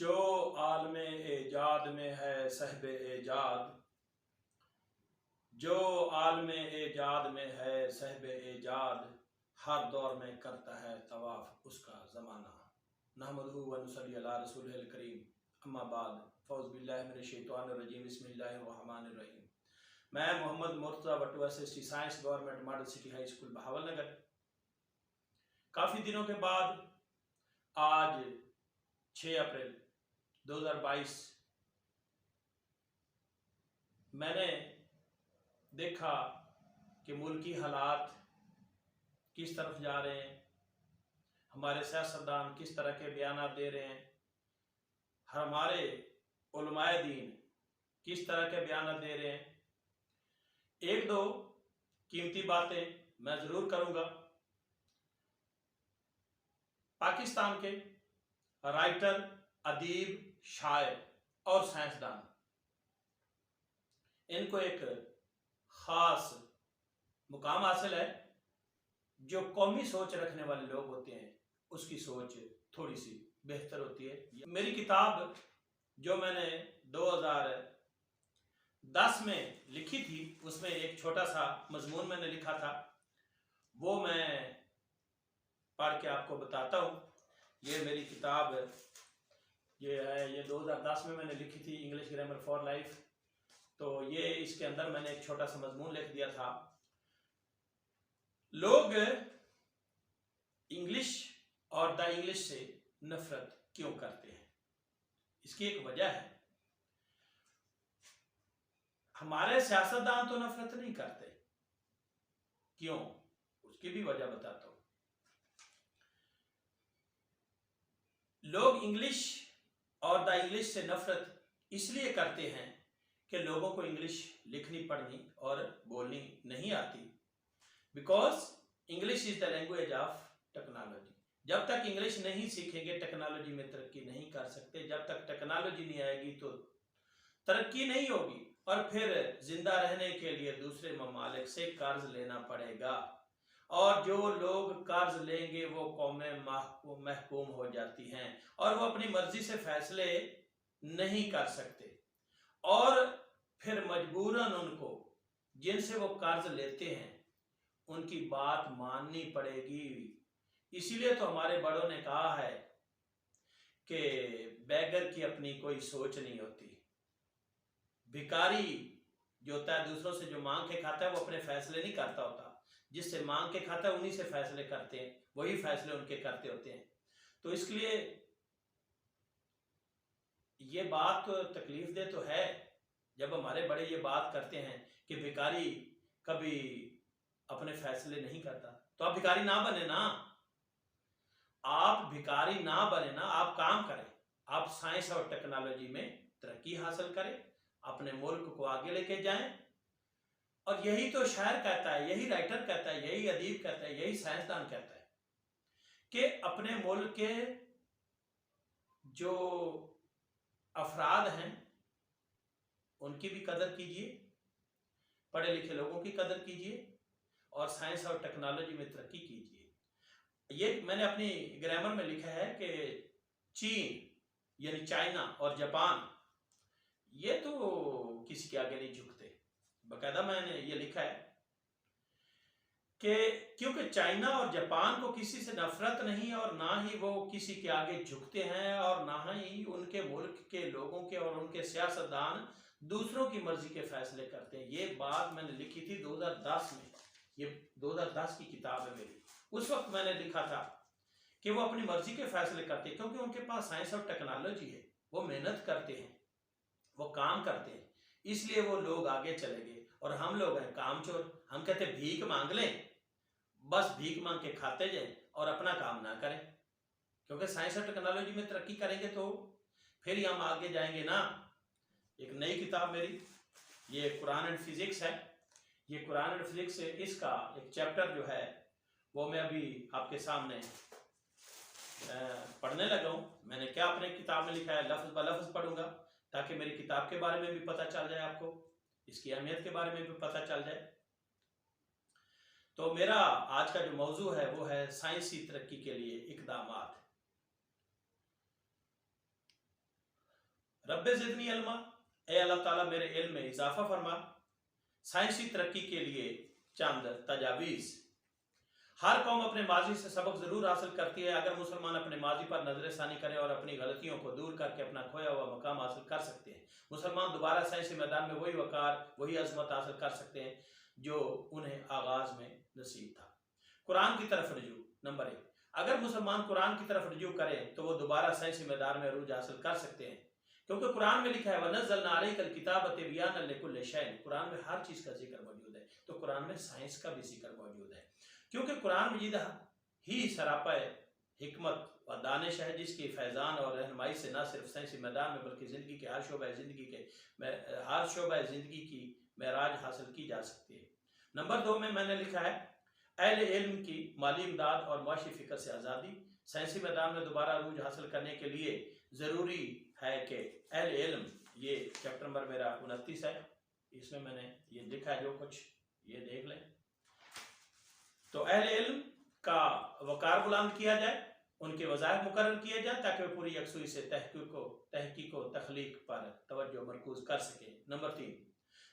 जो आलमे एजाद में है साहिब एजाद, जो आलमे एजाद में है साहिब एजाद, हर दौर में करता है तवाफ उसका ज़माना। नहमदुहु व नुसल्ली अला रसूलिल करीम, अम्मा बाद, फ़ौज़ बिल्लाहि मिनश शैतानिर रजीम, बिस्मिल्लाहिर रहमानिर रहीम। मैं मोहम्मद मुर्तज़ा बटुआ SST science government model city high school Bahawalnagar, काफ़ी दिनों के बाद आज 6 अप्रैल 2022 मैंने देखा कि मुल्की हालात किस तरफ जा रहे हैं, हमारे सियासतदान किस तरह के बयान दे रहे हैं, हमारे उलमाए दीन किस तरह के बयान दे रहे हैं। एक दो कीमती बातें मैं ज़रूर करूँगा। पाकिस्तान के राइटर, अदीब, शायर और साइंसदान, इनको एक ख़ास मुकाम हासिल है। जो कौमी सोच रखने वाले लोग होते हैं उसकी सोच थोड़ी सी बेहतर होती है। मेरी किताब जो मैंने 2010 में लिखी थी, उसमें एक छोटा सा मजमून मैंने लिखा था, वो मैं पढ़ के आपको बताता हूँ। ये मेरी किताब ये है, ये 2010 में मैंने लिखी थी, इंग्लिश ग्रामर फॉर लाइफ। तो ये इसके अंदर मैंने एक छोटा सा मजमून लिख दिया था। लोग इंग्लिश और द इंग्लिश से नफरत क्यों करते हैं? इसकी एक वजह है। हमारे सियासतदान तो नफरत नहीं करते, क्यों? उसकी भी वजह बताता हूं। लोग इंग्लिश और द इंग्लिश से नफरत इसलिए करते हैं कि लोगों को इंग्लिश लिखनी, पढ़नी और बोलनी नहीं आती। Because English is the language of technology. जब तक इंग्लिश नहीं सीखेंगे टेक्नोलॉजी में तरक्की नहीं कर सकते। जब तक टेक्नोलॉजी नहीं आएगी तो तरक्की नहीं होगी, और फिर जिंदा रहने के लिए दूसरे ममालिक से कर्ज लेना पड़ेगा, और जो लोग कर्ज लेंगे वो कौमें महकूम हो जाती हैं और वो अपनी मर्जी से फैसले नहीं कर सकते, और फिर मजबूरन उनको, जिनसे वो कर्ज लेते हैं, उनकी बात माननी पड़ेगी। इसीलिए तो हमारे बड़ों ने कहा है कि बैगर की अपनी कोई सोच नहीं होती। भिखारी जो होता है दूसरों से जो मांग के खाता है वो अपने फैसले नहीं करता होता। जिससे मांग के खाता है उन्हीं से फैसले करते हैं, वही फैसले उनके करते होते हैं। तो इसलिए ये बात तो तकलीफ दे तो है जब हमारे बड़े ये बात करते हैं कि भिखारी कभी अपने फैसले नहीं करता। तो आप भिखारी ना बने ना, आप भिखारी ना बने ना, आप काम करें, आप साइंस और टेक्नोलॉजी में तरक्की हासिल करें, अपने मुल्क को आगे लेके जाएं। और यही तो शायर कहता है, यही राइटर कहता है, यही अदीब कहता है, यही साइंसदान कहता है कि अपने मुल्क के जो अफराद हैं उनकी भी कदर कीजिए, पढ़े लिखे लोगों की कदर कीजिए, और साइंस और टेक्नोलॉजी में तरक्की कीजिए। ये मैंने अपनी ग्रामर में लिखा है कि चीन यानी चाइना और जापान ये तो किसी के आगे नहीं झुकते। बाकायदा मैंने ये लिखा है कि क्योंकि चाइना और जापान को किसी से नफरत नहीं, और ना ही वो किसी के आगे झुकते हैं, और ना ही उनके मुल्क के लोगों के और उनके सियासतदान दूसरों की मर्जी के फैसले करते हैं। ये बात मैंने लिखी थी 2010 में। ये 2010 की किताब है मेरी। उस वक्त मैंने लिखा था कि वो अपनी मर्जी के फैसले करते हैं, क्योंकि उनके पास साइंस और टेक्नोलॉजी है, वो मेहनत करते हैं, वो काम करते हैं, इसलिए वो लोग आगे चले गए। और हम लोग हैं कामचोर, हम कहते भीख मांग लें, बस भीख मांग के खाते जाएं और अपना काम ना करें। क्योंकि साइंस और टेक्नोलॉजी में तरक्की करेंगे तो फिर ही हम आगे जाएंगे ना। एक नई किताब मेरी, ये कुरान एंड फिजिक्स है। ये कुरान एंड फिजिक्स, इसका एक चैप्टर जो है वो मैं अभी आपके सामने पढ़ने लगा हूँ। मैंने क्या अपने किताब में लिखा है, लफ्ज ब लफ्ज पढ़ूंगा ताकि मेरी किताब के बारे में भी पता चल जाए, आपको इसकी अहमियत के बारे में भी पता चल जाए। तो मेरा आज का जो मौजू है वो है साइंसी तरक्की के लिए इकदामात। रब्बे ज़िदनी इल्मा, ए अल्लाह ताला मेरे इल्म में इजाफा फरमा। साइंसी तरक्की के लिए चंद तजावीज़। हर कौम अपने माजी से सबक ज़रूर हासिल करती है। अगर मुसलमान अपने माजी पर नजरसानी करें और अपनी गलतियों को दूर करके अपना खोया हुआ मकाम हासिल कर सकते हैं। मुसलमान दोबारा साइंसी मैदान में वही वकार, वही अजमत हासिल कर सकते हैं जो उन्हें आगाज में नसीब था। कुरान की तरफ रुजू। नंबर 1, अगर मुसलमान कुरान की तरफ रुजू करें तो वो दोबारा साइंसी मैदान में अरूज हासिल कर सकते हैं, क्योंकि कुरान में लिखा है वनज़्ज़लना अलैकल किताब तिबयानन लिकुल्लि शैइन। कुरान में हर चीज़ का जिक्र मौजूद है, तो कुरान में साइंस का भी जिक्र मौजूद है, क्योंकि कुरान मजीद ही सरापा हिकमत व दानिश है, जिसकी फैज़ान और रहनुमाई से न सिर्फ साइंसी मैदान में बल्कि ज़िंदगी के हर शोबा ज़िंदगी की महराज हासिल की जा सकती है। नंबर 2 में मैंने लिखा है अहले इल्म की माली इमदाद और मुआशी फ़िक्र से आज़ादी। साइंसी मैदान में दोबारा अरूज हासिल करने के लिए ज़रूरी है कि अहले इल्म, ये चैप्टर नंबर मेरा 29 है, इसमें मैंने ये लिखा है जो कुछ, ये देख लें। तो अहले इल्म का वकार बुलंद किया जाए, उनके वज़ाइफ मुकर्रर किए जाए ताकि वो पूरी यकसुई से तहकीक व तख्लीक पर तवज्जो मरकूज कर सके। नंबर 3,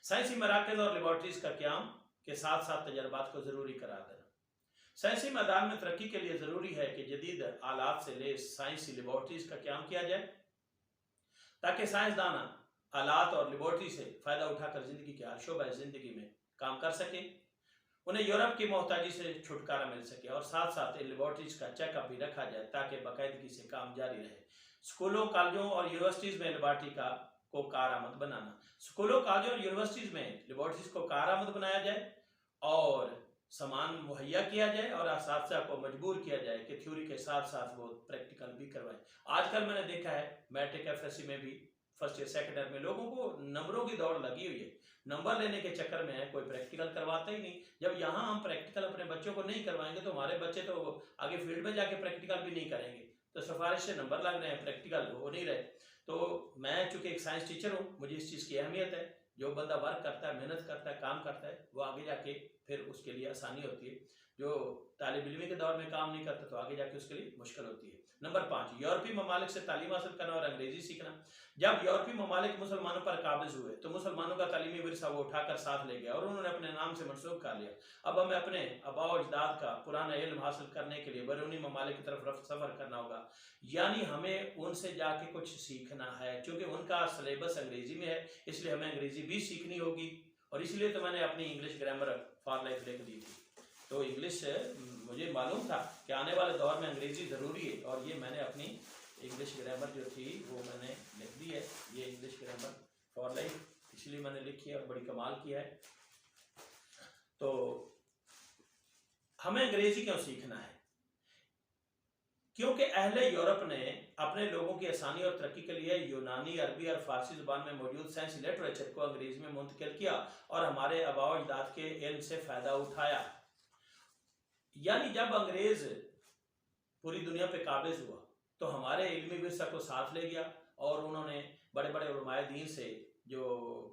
साइंसी मराकज़ और लेबॉर्ट्रीज़ का क़याम के साथ साथ तजर्बात को ज़रूरी करार देना। साइंसी मैदान में तरक्की के लिए ज़रूरी है कि जदीद आलात से लेस साइंसी लेबॉर्ट्रीज़ का क़याम किया जाए ताकि साइंसदान आलात और लेबॉर्ट्री से फ़ायदा उठाकर ज़िंदगी के हर शोबा ज़िंदगी में काम कर सके, उन्हें यूरोप की मोहताजी से छुटकारा मिल सके, और साथ साथ इन लेबॉर्ट्रीज़ का चेकअप भी रखा जाए ताकि बाकायदगी से काम जारी रहे। स्कूलों, कॉलेजों और यूनिवर्सिटीज़ में लेबॉर्ट्री को कारआमद बनाना। स्कूलों, कॉलेजों और यूनिवर्सिटीज़ में लेबॉर्ट्रीज़ को कारआमद बनाया जाए और सामान मुहैया किया जाए और असातिज़ा को मजबूर किया जाए कि थ्योरी के साथ साथ वो प्रैक्टिकल भी करवाएं। आजकल मैंने देखा है मैट्रिक एफएससी में भी फर्स्ट ईयर सेकेंड ईयर में लोगों को नंबरों की दौड़ लगी हुई है, नंबर लेने के चक्कर में है, कोई प्रैक्टिकल करवाता ही नहीं। जब यहाँ हम प्रैक्टिकल अपने बच्चों को नहीं करवाएंगे तो हमारे बच्चे तो आगे फील्ड में जाके प्रैक्टिकल भी नहीं करेंगे, तो सिफारिश से नंबर लग रहे हैं, प्रैक्टिकल हो नहीं रहे। तो मैं चूंकि एक साइंस टीचर हूँ, मुझे इस चीज़ की अहमियत है। जो बंदा वर्क करता है, मेहनत करता है, काम करता है, वो आगे जाके फिर उसके लिए आसानी होती है। जो तालिब इल्मी के दौर में काम नहीं करता तो आगे जाके उसके लिए मुश्किल होती है। नंबर 5, यूरोपीय ममालिक से तालीम हासिल करना और अंग्रेजी सीखना। जब यूरोपीय ममालिक मुसलमानों पर काबिज हुए तो मुसलमानों का तालीमी विरसा वो उठाकर साथ ले गया और उन्होंने अपने नाम से मनसूब कर लिया। अब हमें अपने आबा अजदाद का पुराना इल्म हासिल करने के लिए बैरूनी ममालिक की तरफ सफ़र करना होगा, यानी हमें उनसे जाके कुछ सीखना है। चूँकि उनका सिलेबस अंग्रेज़ी में है, इसलिए हमें अंग्रेज़ी भी सीखनी होगी, और इसलिए तो मैंने अपनी इंग्लिश ग्रामर फॉर लाइफ लिख दी थी। तो इंग्लिश मुझे मालूम था कि आने वाले दौर में अंग्रेज़ी ज़रूरी है, और ये मैंने अपनी इंग्लिश ग्रामर जो थी वो मैंने लिख दी है। ये इंग्लिश ग्रामर फॉर लाइफ इसलिए मैंने लिखी है और बड़ी कमाल किया है। तो हमें अंग्रेज़ी क्यों सीखना है? क्योंकि अहले यूरोप ने अपने लोगों की आसानी और तरक्की के लिए यूनानी, अरबी और फारसी ज़ुबान में मौजूद साइंसी लिटरेचर को अंग्रेज़ी में मुंतकिल किया और हमारे आबा अजदाद के इल्म से फ़ायदा उठाया। यानी जब अंग्रेज़ पूरी दुनिया पे काबिज हुआ तो हमारे इल्मी विरसा को साथ ले गया, और उन्होंने बड़े बड़े उलमाए दीन से जो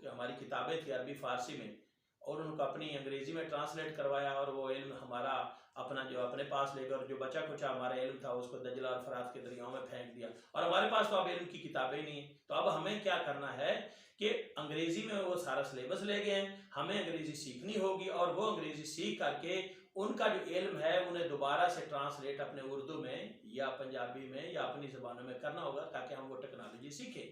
कि हमारी किताबें थी अरबी फ़ारसी में, और उनको अपनी अंग्रेज़ी में ट्रांसलेट करवाया, और वो इल्म हमारा अपना जो अपने पास लेकर, और जो बचा कुचा हमारा इल्म था उसको दजला और फरात के दरियाओं में फेंक दिया, और हमारे पास तो अब इल्म की किताबें नहीं है। तो अब हमें क्या करना है कि अंग्रेज़ी में वो सारा सिलेबस ले गए हैं, हमें अंग्रेज़ी सीखनी होगी, और वो अंग्रेज़ी सीख करके उनका जो इल्म है उन्हें दोबारा से ट्रांसलेट अपने उर्दू में या पंजाबी में या अपनी ज़बानों में करना होगा ताकि हम वो टेक्नोलॉजी सीखें।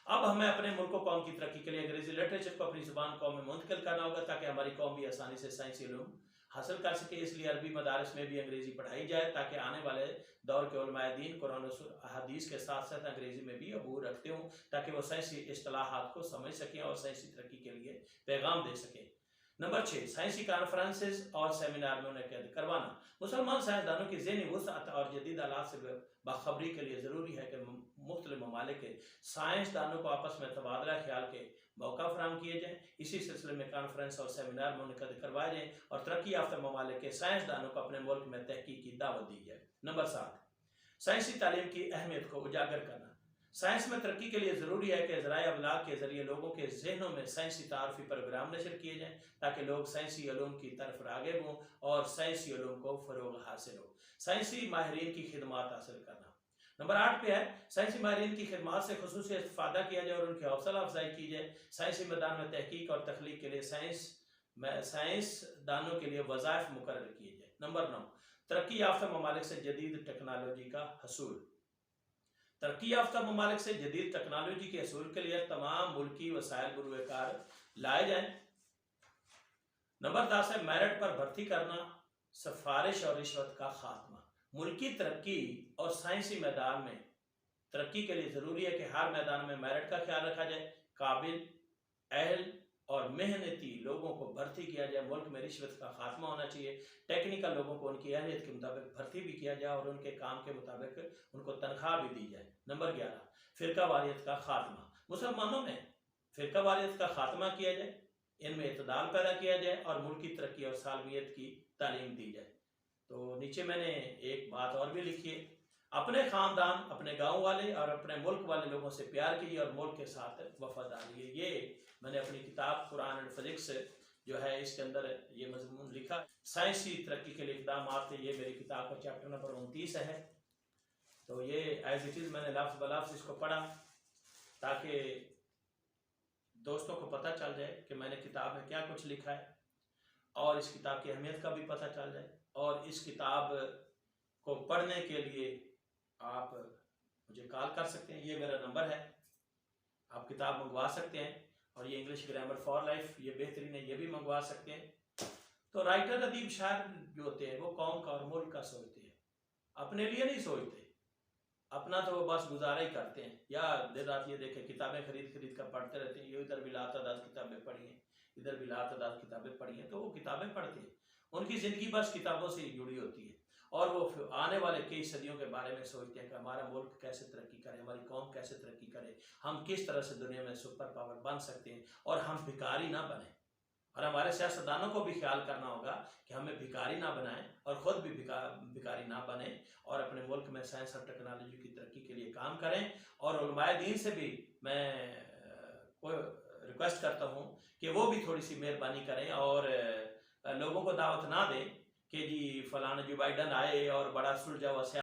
अब हमें अपने मुल्क कौम की तरक्की के लिए अंग्रेज़ी लिटरेचर को अपनी ज़बान कौम में मुंतकिल करना होगा ताकि हमारी कौम भी आसानी से साइंसी इल्म हासिल कर सके। इसलिए अरबी मदारस में भी अंग्रेज़ी पढ़ाई जाए ताकि आने वाले दौर के उलमाए दीन कुरान और हदीस के साथ साथ अंग्रेज़ी में भी अबूर रखते हों ताकि वो साइंसी इस्तिलाहात को समझ सकें और साइंसी तरक्की के लिए पैगाम दे सकें। नंबर 6, साइंसी कॉन्फ्रेंसेस और सेमिनार में उन्हें करवाना। मुसलमान साइंसदानों की ज़हनी वुसअत और जदीद हालात से बाखबरी के लिए ज़रूरी है कि मुख्तलिफ ममालिक के साइंसदानों को आपस में तबादला ख्याल के मौका फराहम किए जाएँ। इसी सिलसिले में कॉन्फ्रेंस और सेमिनार मुनक़िद करवाए जाएँ और तरक्की याफ्ता ममालिक के साइंसदानों को अपने मुल्क में तहकीक की दावत दी जाए। नंबर 7, साइंसी तालीम की अहमियत को उजागर करना। साइंस में तरक्की के लिए ज़रूरी है कि ज़राए अबलाग के ज़रिए लोगों के जहनों में साइंसी तारफ़ी प्रोग्राम नशर किए जाएँ ताकि लोग साइंसी उलूम की तरफ राग़िब हों और साइंसी उलूम को फ़रोग़ हासिल हो। साइंसी माहिरीन की खिदमात हासिल करना। नंबर 8 पे है साइंसी माहिरीन की खिदमत से खुसूसी इस्तेफादा किया जाए और उनकी हौसला अफजाई की जाए। साइंसी मैदान में तहकीक और तख्लीक के लिए साइंसदानों के लिए वज़ाइफ मुकर्रर किए जाए। नंबर 9 तरक्की याफ्ता ममालिक से जदीद टेक्नोलॉजी का हसूल। तरक्की याफ्ता ममालिक से जदीद टेक्नोलॉजी के हसूल के लिए तमाम मुल्की वसाइल बुरुकार लाए जाएं। नंबर 10 है मेरिट पर भर्ती करना, सिफारिश और रिश्वत का खात्मा। मुल्की तरक्की और साइंसी मैदान में तरक्की के लिए ज़रूरी है कि हर मैदान में मेरिट का ख्याल रखा जाए, काबिल, अहल और मेहनती लोगों को भर्ती किया जाए। मुल्क में रिश्वत का खात्मा होना चाहिए। टेक्निकल लोगों को उनकी अहलियत के मुताबिक भर्ती भी किया जाए और उनके काम के मुताबिक उनको तनख्वाह भी दी जाए। नंबर 11 फ़िरका वारियत का खात्मा। मुसलमानों में फ़िरका वारियत का खात्मा किया जाए, इनमें इतदाल पैदा किया जाए और मुल्क की तरक्की और सालमियत की तालीम दी जाए। तो नीचे मैंने एक बात और भी लिखी है, अपने ख़ानदान, अपने गांव वाले और अपने मुल्क वाले लोगों से प्यार कीजिए और मुल्क के साथ वफादारी है। ये मैंने अपनी किताब कुरान एंड फिजिक्स जो है इसके अंदर ये मजमून लिखा। साइंसी तरक्की के लिए इक़दाम, ये मेरी किताब का चैप्टर नंबर 29 है। तो ये एज इट इज़ मैंने लफ्ज़ ब लफ्ज़ इसको पढ़ा ताकि दोस्तों को पता चल जाए कि मैंने किताब में क्या कुछ लिखा है और इस किताब की अहमियत का भी पता चल जाए। और इस किताब को पढ़ने के लिए आप मुझे कॉल कर सकते हैं, ये मेरा नंबर है। आप किताब मंगवा सकते हैं और ये इंग्लिश ग्रामर फॉर लाइफ ये बेहतरीन है, ये भी मंगवा सकते हैं। तो राइटर, अदीब, शायर जो होते हैं वो कौम का और मुल्क का सोचते हैं, अपने लिए नहीं सोचते। अपना तो वो बस गुजारा ही करते हैं, या देर रात ये देखें किताबें खरीद खरीद कर पढ़ते रहते हैं। ये इधर भी लातादाद किताबें पढ़ी हैं, इधर भी लातादाद किताबें पढ़ी हैं, तो वो किताबें पढ़ते हैं। उनकी ज़िंदगी बस किताबों से ही जुड़ी होती है और वो आने वाले कई सदियों के बारे में सोचते हैं कि हमारा मुल्क कैसे तरक्की करे, हमारी कौम कैसे तरक्की करे, हम किस तरह से दुनिया में सुपर पावर बन सकते हैं और हम भिखारी ना बने। और हमारे सियासतदानों को भी ख्याल करना होगा कि हमें भिखारी ना बनाएं और ख़ुद भी भिखारी ना बने और अपने मुल्क में साइंस और टेक्नोलॉजी की तरक्की के लिए काम करें। और उलमाए दीन से भी मैं कोई रिक्वेस्ट करता हूँ कि वो भी थोड़ी सी मेहरबानी करें और लोगों को दावत ना दें कि जी फलाना जो बाइडन आए और बड़ा सुलझा हुआ